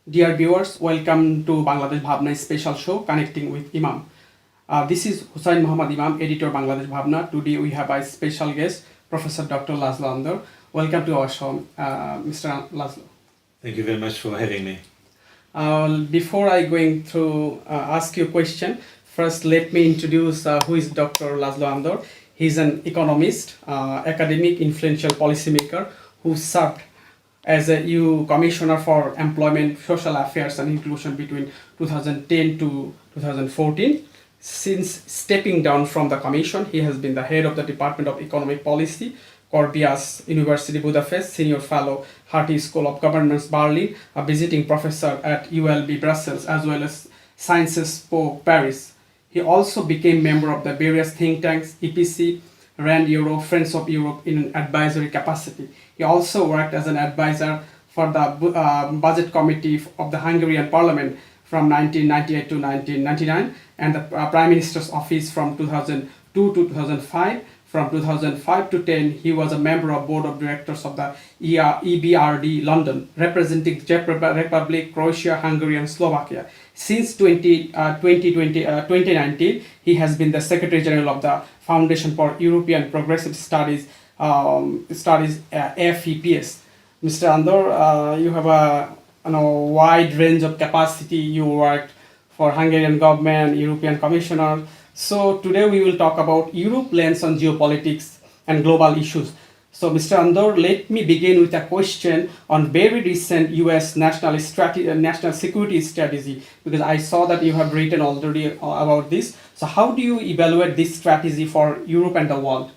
Dear viewers, welcome to Bangladesh Bhabna special show Connecting with Imam. This is Hussain Muhammad Imam, editor Bangladesh Bhabna. Today we have a special guest, Professor Dr. Laszlo Andor. Welcome to our show, Mr. Laszlo. Thank you very much for having me. Before I going to ask you a question, first let me introduce who is Dr. Laszlo Andor. He's an economist, academic, influential policymaker who served as a EU Commissioner for Employment, Social Affairs and Inclusion between 2010 to 2014. Since stepping down from the Commission, he has been the head of the Department of Economic Policy, Corbias University Budapest, Senior Fellow, Harty School of Governance Berlin, a visiting professor at ULB Brussels, as well as Sciences Po Paris. He also became member of the various think tanks, EPC, RAND Europe, Friends of Europe in an advisory capacity. He also worked as an advisor for the Budget Committee of the Hungarian Parliament from 1998 to 1999 and the Prime Minister's Office from 2002 to 2005. From 2005 to 10, he was a member of Board of Directors of the EBRD London, representing Czech Republic, Croatia, Hungary, and Slovakia. Since 2019, he has been the Secretary General of the Foundation for European Progressive Studies, FEPS. Mr. Andor, you have a wide range of capacity. You worked for Hungarian government, European Commissioner. So today we will talk about Europe lens on geopolitics and global issues. So Mr. Andor, let me begin with a question on very recent US national security strategy, because I saw that you have written already about this. So how do you evaluate this strategy for Europe and the world?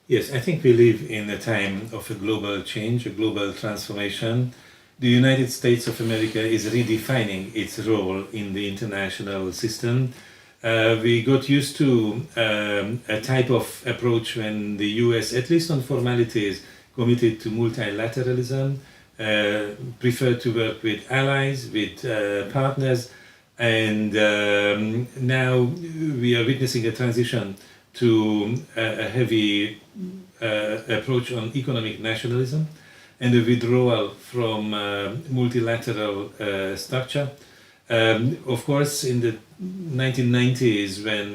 Yes, I think we live in a time of a global change, a global transformation. The United States of America is redefining its role in the international system. We got used to a type of approach when the US, at least on formalities, committed to multilateralism, preferred to work with allies, with partners, and now we are witnessing a transition to a heavy approach on economic nationalism and a withdrawal from multilateral structure. Of course, in the 1990s, when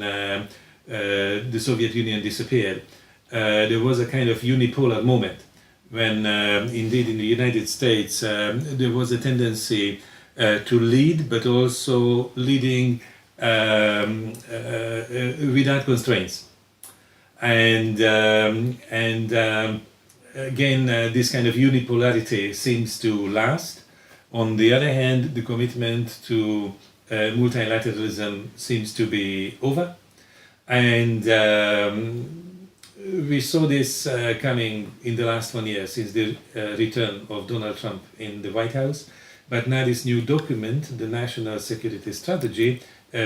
the Soviet Union disappeared, there was a kind of unipolar moment when, indeed, in the United States, there was a tendency to lead, but also leading without constraints. And again, this kind of unipolarity seems to last. On the other hand, the commitment to multilateralism seems to be over. And we saw this coming in the last 1 year since the return of Donald Trump in the White House. But now this new document, the National Security Strategy,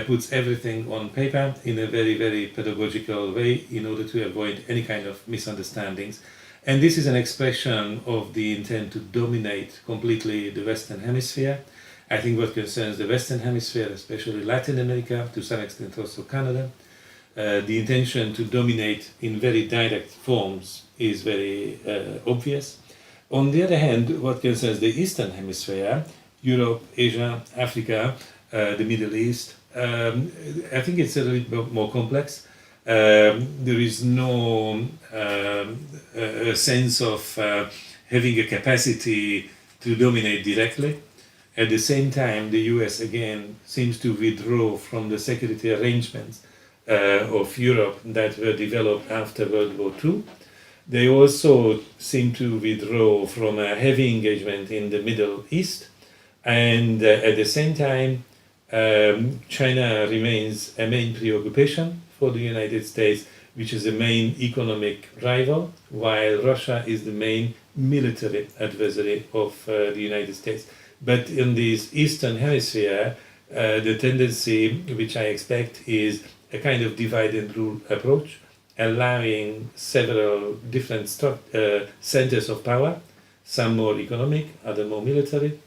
puts everything on paper in a very, very pedagogical way in order to avoid any kind of misunderstandings. And this is an expression of the intent to dominate completely the Western Hemisphere. I think what concerns the Western Hemisphere, especially Latin America, to some extent also Canada, the intention to dominate in very direct forms is very obvious. On the other hand, what concerns the Eastern Hemisphere, Europe, Asia, Africa, the Middle East, I think it's a little bit more complex. There is no a sense of having a capacity to dominate directly. At the same time, the US again seems to withdraw from the security arrangements of Europe that were developed after World War II. They also seem to withdraw from a heavy engagement in the Middle East. And at the same time, China remains a main preoccupation for the United States, which is the main economic rival, while Russia is the main military adversary of the United States. But in this Eastern Hemisphere, the tendency, which I expect, is a kind of divide and rule approach, allowing several different centers of power, some more economic, other more military,